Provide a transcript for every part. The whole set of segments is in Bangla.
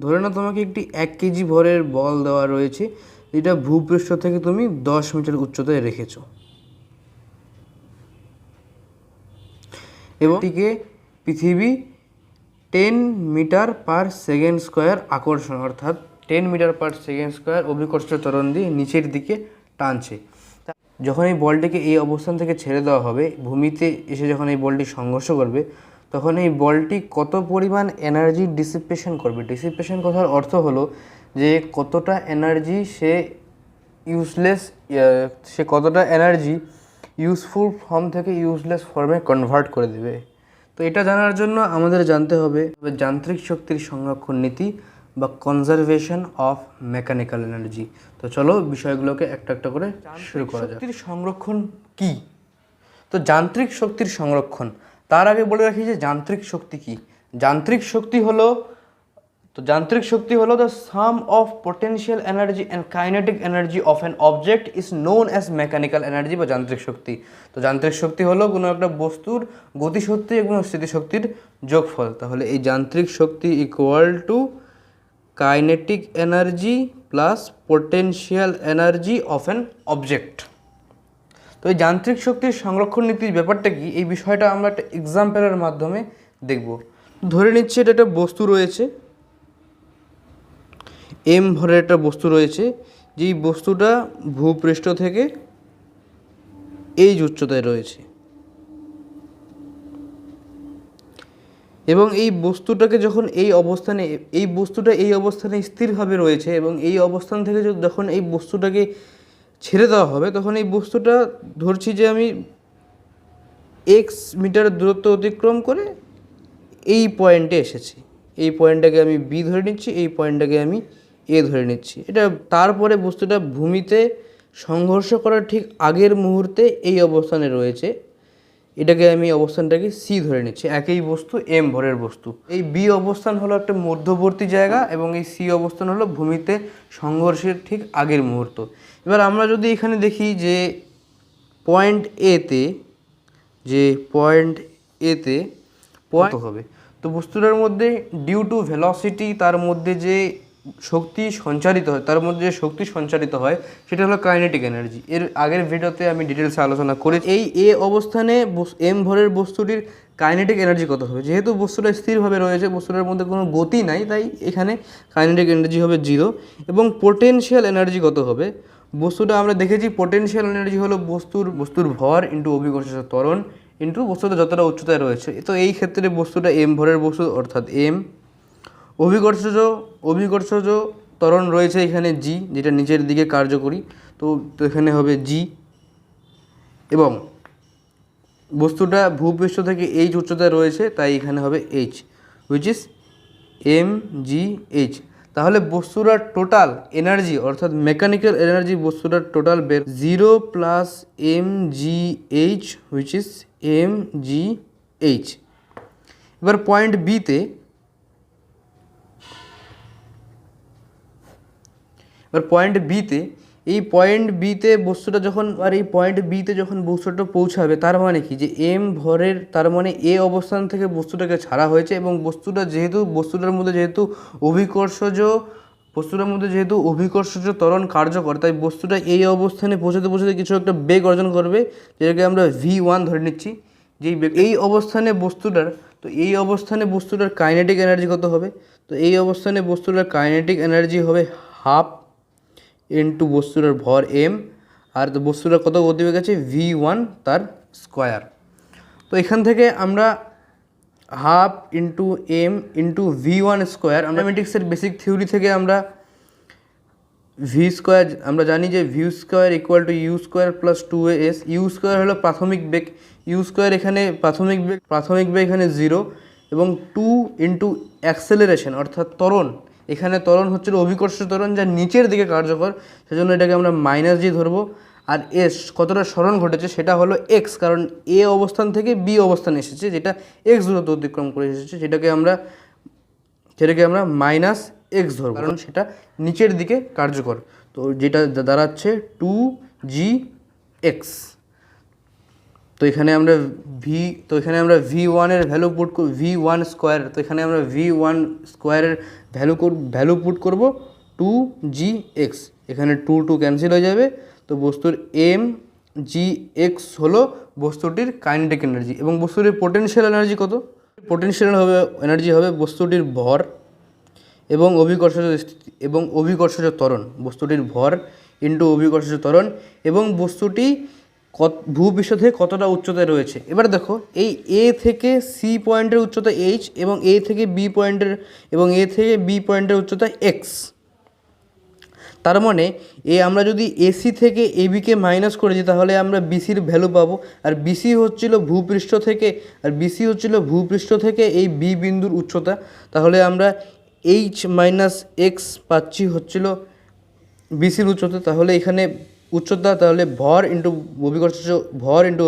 ধরে নাও তোমাকে একটি 1 কেজি ভরের বল দেওয়া রয়েছে, যেটা ভূপৃষ্ঠ থেকে তুমি 10 মিটার উচ্চতায় রেখেছো এবং এটিকে পৃথিবী 10 মিটার/সেকেন্ড স্কোয়ার আকর্ষণ অর্থাৎ 10 মিটার/সেকেন্ড স্কোয়ার অভিকর্ষ ত্বরণ দিয়ে নিচের দিকে টানছে। যখন এই বলটিকে এই অবস্থান থেকে ছেড়ে দেওয়া হবে, ভূমিতে এসে যখন এই বলটি সংঘর্ষ করবে, তখন এই বলটি কত পরিমাণ এনার্জি ডিসিপেশন করবে। ডিসিপেশন কথার অর্থ হলো যে কতটা এনার্জি সে কতটা এনার্জি ইউজফুল ফর্ম থেকে ইউজলেস ফর্মে কনভার্ট করে দেবে। তো এটা জানার জন্য আমাদের জানতে হবে যান্ত্রিক শক্তির সংরক্ষণ নীতি বা কনজারভেশন অফ মেকানিক্যাল এনার্জি। তো চলো বিষয়গুলোকে একটা একটা করে শুরু করা যাক। শক্তির সংরক্ষণ কি? তো যান্ত্রিক শক্তির সংরক্ষণ, তার আগে বলে রাখি যে যান্ত্রিক শক্তি কি। যান্ত্রিক শক্তি হলো the some of potential energy and kinetic energy of an object is known as mechanical energy বা যান্ত্রিক শক্তি। তো যান্ত্রিক শক্তি হলো কোনো একটা বস্তুর গতিশক্তি এবং স্থিতিশক্তির যোগফল। তাহলে এই যান্ত্রিক শক্তি equal to kinetic energy plus potential energy of an object. তো এই যান্ত্রিক শক্তির সংরক্ষণ নীতির ব্যাপারটা কি, এই বিষয়টা আমরা একটা এক্সাম্পলের মাধ্যমে দেখব। ধরে নিচ্ছি এটা একটা বস্তু রয়েছে, এম ভরের একটা বস্তু রয়েছে, যেই বস্তুটা ভূপৃষ্ঠ থেকে এই উচ্চতায় রয়েছে এবং এই বস্তুটাকে যখন এই অবস্থানে স্থিরভাবে রয়েছে এবং এই অবস্থান থেকে যখন এই বস্তুটাকে ছেড়ে দেওয়া হবে, তখন এই বস্তুটা ধরছি যে আমি এক্স মিটার দূরত্ব অতিক্রম করে এই পয়েন্টে এসেছি। এই পয়েন্টটাকে আমি বি ধরে নিচ্ছি, এই পয়েন্টটাকে আমি এ ধরে নিচ্ছি। এটা তারপরে বস্তুটা ভূমিতে সংঘর্ষ করার ঠিক আগের মুহূর্তে এই অবস্থানে রয়েছে, এটাকে আমি অবস্থানটাকে সি ধরে নিচ্ছি। একই বস্তু, এম ভরের বস্তু। এই বি অবস্থান হলো একটা মধ্যবর্তী জায়গা এবং এই সি অবস্থান হলো ভূমিতে সংঘর্ষের ঠিক আগের মুহূর্ত। এবার আমরা যদি এখানে দেখি যে পয়েন্ট এতে পয়েন্ট হবে, তো বস্তুটার মধ্যে ডিউ টু ভেলোসিটি তার মধ্যে যে শক্তি সঞ্চারিত হয় সেটা হলো কাইনেটিক এনার্জি। এর আগের ভিডিওতে আমি ডিটেলসে আলোচনা করেছি। এই এ অবস্থানে এম ভরের বস্তুটির কাইনেটিক এনার্জি কত হবে। যেহেতু বস্তুটা স্থিরভাবে রয়েছে, বস্তুটার মধ্যে কোনো গতি নাই, তাই এখানে কাইনেটিক এনার্জি হবে 0। এবং পোটেনশিয়াল এনার্জি কত হবে, বস্তুটা আমরা দেখেছি পোটেনশিয়াল এনার্জি হলো বস্তুর ভর ইন্টু অভিকর্ষজ ত্বরণ ইন্টু বস্তুটা যতটা উচ্চতায় রয়েছে। তো এই ক্ষেত্রে বস্তুটা এম ভরের বস্তু অর্থাৎ এম, অভিকর্ষজ ত্বরণ রয়েছে এখানে জি, যেটা নিচের দিকে কার্যকরী, তো এখানে হবে জি। এবং বস্তুটা ভূপৃষ্ঠ থেকে এইচ উচ্চতায় রয়েছে, তাই এখানে হবে H, which is M G H. তাহলে বস্তুটার টোটাল এনার্জি অর্থাৎ মেকানিক্যাল এনার্জি বস্তুটার টোটাল বের 0 plus M G H, which is M G H. এবার পয়েন্ট বিতে বস্তুটা যখন বস্তুটা পৌঁছাবে, তার মানে কি যে এম ভরের, তার মানে এ অবস্থান থেকে বস্তুটাকে ছাড়া হয়েছে এবং বস্তুটার মধ্যে যেহেতু অভিকর্ষজ ত্বরণ কার্যকর, তাই বস্তুটা এই অবস্থানে পৌঁছাতে কিছু একটা বেগ অর্জন করবে, যেটাকে আমরা V1 ধরে নিচ্ছি। যেই বেগ এই অবস্থানে বস্তুটার কাইনেটিক এনার্জি কত হবে, তো এই অবস্থানে বস্তুটার কাইনেটিক এনার্জি হবে হাফ ইন্টু বস্তুটার ভর এম, আর বস্তুটার কত গতিবেগ আছে V1 তার স্কোয়ার। তো এখান থেকে আমরা half into M into V1 square, ম্যাথমেটিক্সের বেসিক থিওরি থেকে আমরা ভি স্কোয়ার আমরা জানি যে V square equal to U square plus 2as। U square হলো প্রাথমিক বেগ, ইউ স্কোয়ার এখানে প্রাথমিক বেগ এখানে 0 এবং 2 ইন্টু অ্যাক্সেলারেশন অর্থাৎ ত্বরণ, এখানে ত্বরণ হচ্ছে অভিকর্ষ ত্বরণ যা নিচের দিকে কার্যকর, সেজন্য এটাকে আমরা -g ধরবো। আর এস কতটা সরণ ঘটেছে সেটা হলো এক্স, কারণ এ অবস্থান থেকে বি অবস্থানে এসেছে, যেটা এক্স দূরত্ব অতিক্রম করে এসেছে, সেটাকে আমরা -x ধরবো, কারণ সেটা নিচের দিকে কার্যকর। তো যেটা দাঁড়াচ্ছে 2gx। তো এখানে আমরা V1 এর ভ্যালু পুট করি, V1 স্কোয়ার, তো এখানে আমরা V1 স্কোয়ারের ভ্যালু পুট করব 2gx, এখানে 2 ক্যান্সেল হয়ে যাবে। তো বস্তুর mgx হলো বস্তুটির কাইনেটিক এনার্জি এবং বস্তুটির পোটেনশিয়াল এনার্জি কত? পোটেনশিয়াল এনার্জি হবে বস্তুটির ভর এবং অভিকর্ষজ ত্বরণ, বস্তুটির ভর ইন্টু অভিকর্ষজ ত্বরণ এবং বস্তুটি ভূপৃষ্ঠ থেকে কতটা উচ্চতায় রয়েছে। এবার দেখো এই এ থেকে সি পয়েন্টের উচ্চতা এইচ এবং এ থেকে বি পয়েন্টের উচ্চতা এক্স। তার মানে আমরা যদি এসি থেকে এবিকে মাইনাস করেছি তাহলে আমরা বিসির ভ্যালু পাবো। আর বিসি হচ্ছিল ভূপৃষ্ঠ থেকে এই বি বিন্দুর উচ্চতা। তাহলে আমরা এইচ মাইনাস এক্স পাচ্ছি হচ্ছিল বিসির উচ্চতা। তাহলে এখানে উচ্চতা, তাহলে ভর ইন্টু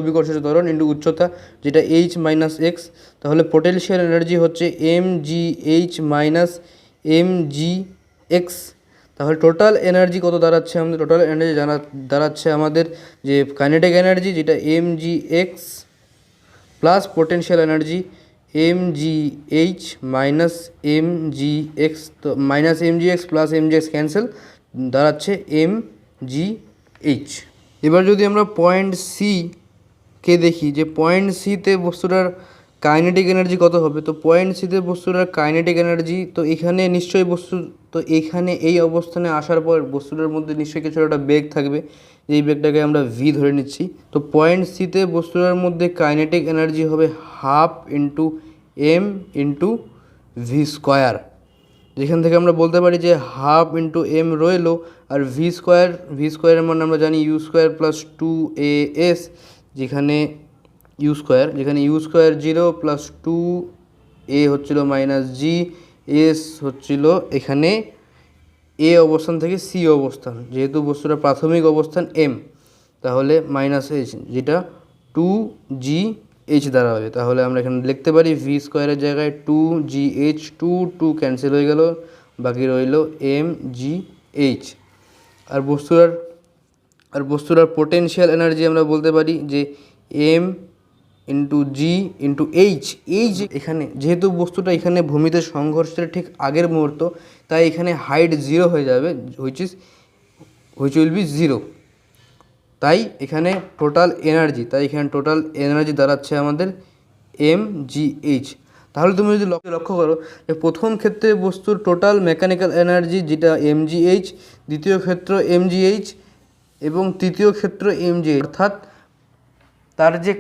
অভিকর্ষজ ত্বরণ ইন্টু উচ্চতা, যেটা এইচ মাইনাস এক্স। তাহলে পোটেনশিয়াল এনার্জি হচ্ছে mgh মাইনাস mgx। তাহলে টোটাল এনার্জি কত দাঁড়াচ্ছে? আমাদের টোটাল এনার্জি দাঁড়াচ্ছে আমাদের যে কাইনেটিক এনার্জি, যেটা mgx plus potential energy mgh minus mgx। তো minus mgx plus mgx cancel, দাঁড়াচ্ছে mgh। এবার যদি আমরা পয়েন্ট সি কে দেখি যে পয়েন্ট সিতে বস্তুটার কাইনেটিক এনার্জি কত হবে। তো পয়েন্ট সিতে বস্তুটার কাইনেটিক এনার্জি, তো এখানে নিশ্চয়ই এখানে এই অবস্থানে আসার পর বস্তুটার মধ্যে নিশ্চয়ই কিছু একটা বেগ থাকবে, যেই বেগটাকে আমরা ভি ধরে নিচ্ছি। তো পয়েন্ট সিতে বস্তুটার মধ্যে কাইনেটিক এনার্জি হবে half into M into V square, যেখান থেকে আমরা বলতে পারি যে হাফ ইন্টু এম রইলো আর ভি স্কোয়ারের মানে আমরা জানি ইউ স্কোয়ার প্লাস 2as, যেখানে ইউ স্কোয়ার 0 প্লাস 2a হচ্ছিল মাইনাস জি, এস হচ্ছিল এখানে এ অবস্থান থেকে সি অবস্থান, যেহেতু বস্তুটা প্রাথমিক অবস্থান এম, তাহলে মাইনাস এইচ, যেটা 2gh দাঁড়াবে। তাহলে আমরা এখানে লিখতে পারি ভি স্কোয়ারের জায়গায় 2gh, 2 ক্যান্সেল হয়ে গেল, বাকি রইল mgh। আর বস্তুটার পোটেনশিয়াল এনার্জি আমরা বলতে পারি যে এম ইন্টু জি ইন্টু এইচ। এখানে যেহেতু বস্তুটা এখানে ভূমিতে সংঘর্ষের ঠিক আগের মুহূর্ত, তাই এখানে হাইট 0 হয়ে যাবে, হুইচ উইল বি 0। তাই এখানে টোটাল এনার্জি দাঁড়াচ্ছে আমাদের mgh। তাহলে তুমি যদি লক্ষ্য করো যে প্রথম ক্ষেত্রে বস্তুর টোটাল মেকানিক্যাল এনার্জি যেটা mgh, দ্বিতীয় ক্ষেত্র mgh এবং তৃতীয় ক্ষেত্র mgh, অর্থাৎ তার যে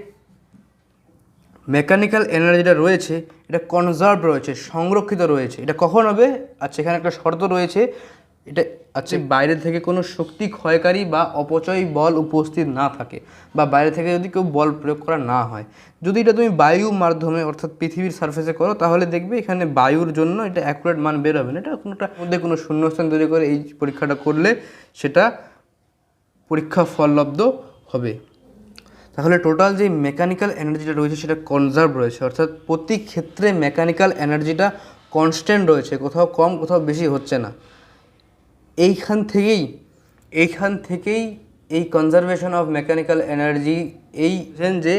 মেকানিক্যাল এনার্জিটা রয়েছে এটা কনজার্ভ রয়েছে, সংরক্ষিত রয়েছে। এটা কখন হবে? আচ্ছা, এখানে একটা শর্ত রয়েছে, এটা বাইরে থেকে কোনো শক্তি ক্ষয়কারী বা অপচয় বল উপস্থিত না থাকে, বা বাইরে থেকে যদি কেউ বল প্রয়োগ করা না হয়। যদি এটা তুমি বায়ুর মাধ্যমে অর্থাৎ পৃথিবীর সারফেসে করো তাহলে দেখবে এখানে বায়ুর জন্য এটা অ্যাকুরেট মান বের হবে না। এটা কোনোটার মধ্যে কোনো শূন্যস্থান তৈরি করে এই পরীক্ষাটা করলে সেটা পরীক্ষা ফললব্ধ হবে। তাহলে টোটাল যে মেকানিক্যাল এনার্জিটা রয়েছে সেটা কনজার্ভ রয়েছে, অর্থাৎ প্রতি ক্ষেত্রে মেকানিক্যাল এনার্জিটা কনস্ট্যান্ট রয়েছে, কোথাও কম কোথাও বেশি হচ্ছে না। এইখান থেকেই এই কনজারভেশন অফ মেকানিক্যাল এনার্জি, যে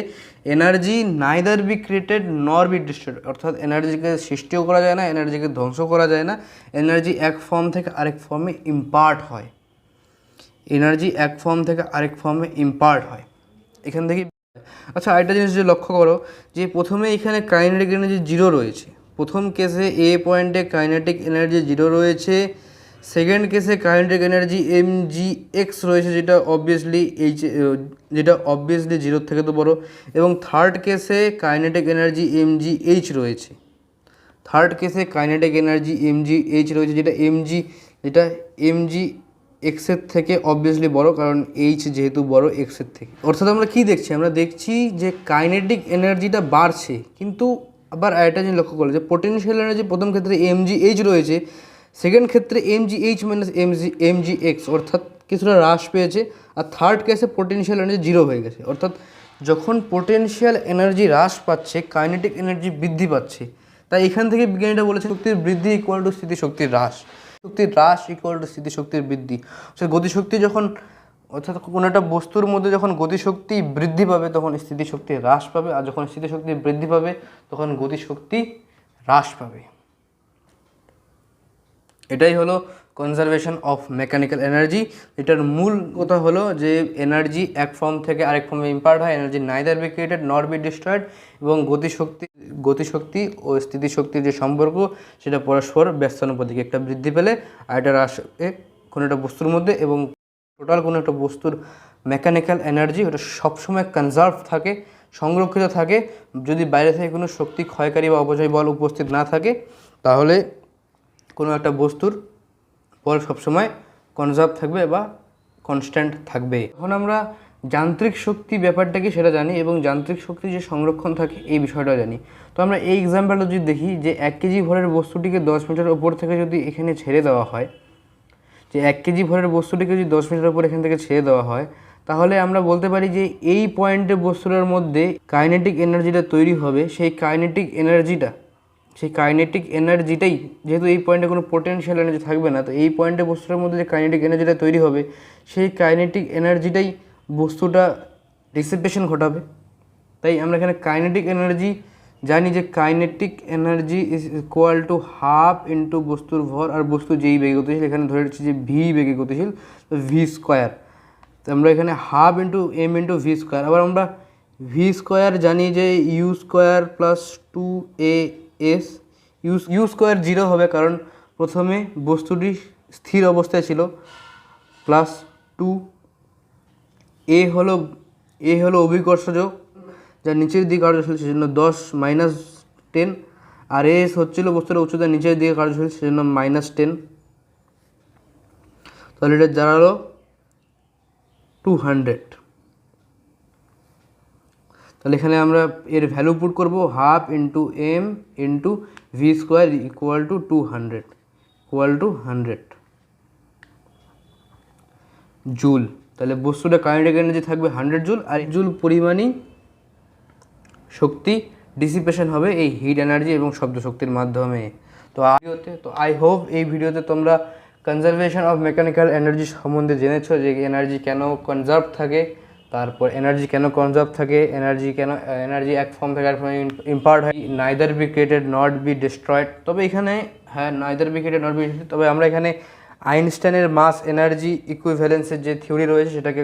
এনার্জি নাইদার বি ক্রিয়েটেড নর বি ডিস্ট্রয়েড, অর্থাৎ এনার্জিকে সৃষ্টিও করা যায় না, এনার্জিকে ধ্বংস করা যায় না। এনার্জি এক ফর্ম থেকে আরেক ফর্মে ইম্পার্ট হয়, এখান থেকে। আচ্ছা, আরেকটা জিনিস যে লক্ষ্য করো যে প্রথমে এখানে কাইনেটিক এনার্জি 0 রয়েছে, প্রথম কেসে এ পয়েন্টে কাইনেটিক এনার্জি 0 রয়েছে, সেকেন্ড কেসে কাইনেটিক এনার্জি mgx রয়েছে, যেটা অবভিয়াসলি 0 থেকে তো বড়, এবং থার্ড কেসে কাইনেটিক এনার্জি mgh রয়েছে, যেটা mgx এর থেকে অবভিয়াসলি বড়, কারণ h যেহেতু বড় x এর থেকে। অর্থাৎ আমরা কি দেখছি? আমরা দেখছি যে কাইনেটিক এনার্জিটা বাড়ছে, কিন্তু আবার আরেকটা জিনিস লক্ষ্য করলে যে পোটেনশিয়াল এনার্জি প্রথম ক্ষেত্রে mgh রয়েছে, সেকেন্ড ক্ষেত্রে mgh মাইনাস mgx, অর্থাৎ কিছুটা হ্রাস পেয়েছে। আর থার্ড কেসে পোটেনশিয়াল এনার্জি 0 হয়ে গেছে, অর্থাৎ যখন পোটেনশিয়াল এনার্জি হ্রাস পাচ্ছে কাইনেটিক এনার্জি বৃদ্ধি পাচ্ছে। তাই এখান থেকে বিজ্ঞানীরা বলেছে শক্তির বৃদ্ধি ইকুয়াল টু স্থিতিশক্তির হ্রাস, ইকুয়াল টু স্থিতিশক্তির বৃদ্ধি। গতিশক্তি যখন, অর্থাৎ কোনো একটা বস্তুর মধ্যে যখন গতিশক্তি বৃদ্ধি পাবে তখন স্থিতিশক্তি হ্রাস পাবে, আর যখন স্থিতিশক্তি বৃদ্ধি পাবে তখন গতিশক্তি হ্রাস পাবে। এটাই হলো কনজারভেশন অফ মেকানিক্যাল এনার্জি। এটার মূল কথা হলো যে এনার্জি এক ফর্ম থেকে আরেক ফর্মে ইম্পার্ট হয়, energy neither B created not be destroyed, এবং গতিশক্তি ও স্থিতিশক্তির যে সম্পর্ক সেটা পরস্পর ব্যস্তানুপাতিক, একটা বৃদ্ধি পেলে আর এটা হ্রাস কোনো একটা বস্তুর মধ্যে, এবং টোটাল কোনো একটা বস্তুর মেকানিক্যাল এনার্জি ওটা সবসময় কনজার্ভ থাকে, সংরক্ষিত থাকে। যদি বাইরে থেকে কোনো শক্তি ক্ষয়কারী বা অপচয় বল উপস্থিত না থাকে তাহলে কোনো একটা বস্তুর বল সবসময় কনজার্ভ থাকবে বা কনস্ট্যান্ট থাকবে। এখন আমরা যান্ত্রিক শক্তি ব্যাপারটা কি সেটা জানি, এবং যান্ত্রিক শক্তি যে সংরক্ষণ থাকে এই বিষয়টা জানি। তো আমরা এই এক্সাম্পলটা যদি দেখি যে 1 কেজি ভরের বস্তুটিকে 10 মিটার ওপর থেকে যদি এখানে ছেড়ে দেওয়া হয়, যে 1 কেজি ভরের বস্তুটিকে যদি 10 মিটার ওপর এখান থেকে ছেড়ে দেওয়া হয়, তাহলে আমরা বলতে পারি যে এই পয়েন্টে বস্তুটার মধ্যে কাইনেটিক এনার্জিটা তৈরি হবে, সেই কাইনেটিক এনার্জিটাই যেহেতু এই পয়েন্টে কোনো পোটেনশিয়াল এনার্জি থাকবে না, তো এই পয়েন্টে বস্তুটার মধ্যে যে কাইনেটিক এনার্জিটা তৈরি হবে সেই কাইনেটিক এনার্জিটাই বস্তুটা ডিসিপেশন ঘটাবে। তাই আমরা এখানে কাইনেটিক এনার্জি জানি যে kinetic energy is equal to half into বস্তুর ভর, আর বস্তু যেই বেগে গতিশীল, এখানে ধরে রাখছি যে ভি বেগে গতিশীল, তো ভি স্কোয়ার। তো আমরা এখানে half into M into V square. আবার আমরা ভি স্কোয়ার জানি যে U square plus 2as, U square 0 হবে কারণ প্রথমে বস্তুটি স্থির অবস্থায় ছিল, প্লাস 2 এ হলো অভিকর্ষজ যা নিচের দিকে কার্যশীল, সেজন্য 10 - 10, আর এস হচ্ছিল বস্তুর উচ্চতা নিচের দিকে কার্যশীল, সেজন্য -10। তাহলে এটা দাঁড়ালো 200। তাহলে এখানে আমরা এর ভ্যালু পুট করবো half into M into V square equal to 100 joule. তাহলে বস্তুটা কাইনেটিক এনার্জি থাকবে 100 জুল, আর জুল পরিমাণই শক্তি ডিসিপেশন হবে এই হিট এনার্জি এবং শব্দ শক্তির মাধ্যমে। তো আই হোপ এই ভিডিওতে তোমরা কনজারভেশন অফ মেকানিক্যাল এনার্জি সম্বন্ধে জেনেছো, যে এনার্জি কেন কনজার্ভ থাকে, তারপর এনার্জি কেন কনজার্ভ থাকে, এনার্জি এক ফর্ম থেকে আরেক ফর্মে ইম্পার্ট হয়, neither B created not be destroyed. তবে এখানে neither B created not be destroyed, তবে আমরা এখানে আইনস্টাইনের মাস এনার্জি ইকুইভ্যালেন্সের যে থিওরি রয়েছে সেটাকে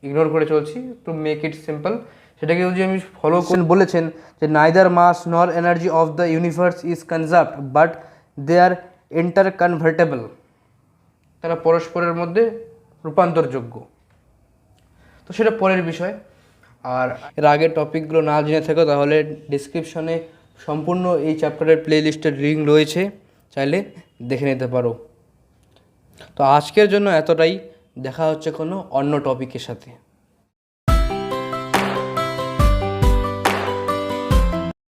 ইগনোর করে চলছি টু মেক ইট সিম্পল। সেটাকে যদি আমি ফলো করেন, বলেছেন যে neither mass nor energy of the universe is conserved but they are interconvertible, তারা পরস্পরের মধ্যে রূপান্তরযোগ্য। তো সেটা পরের বিষয়। আর এর আগের টপিকগুলো না জেনে থাকো তাহলে ডিসক্রিপশনে সম্পূর্ণ এই চ্যাপ্টারের প্লেলিস্টের লিঙ্ক রয়েছে, চাইলে দেখে নিতে পারো। তো আজকের জন্য এতটাই, দেখা হচ্ছে কোনো অন্য টপিকের সাথে।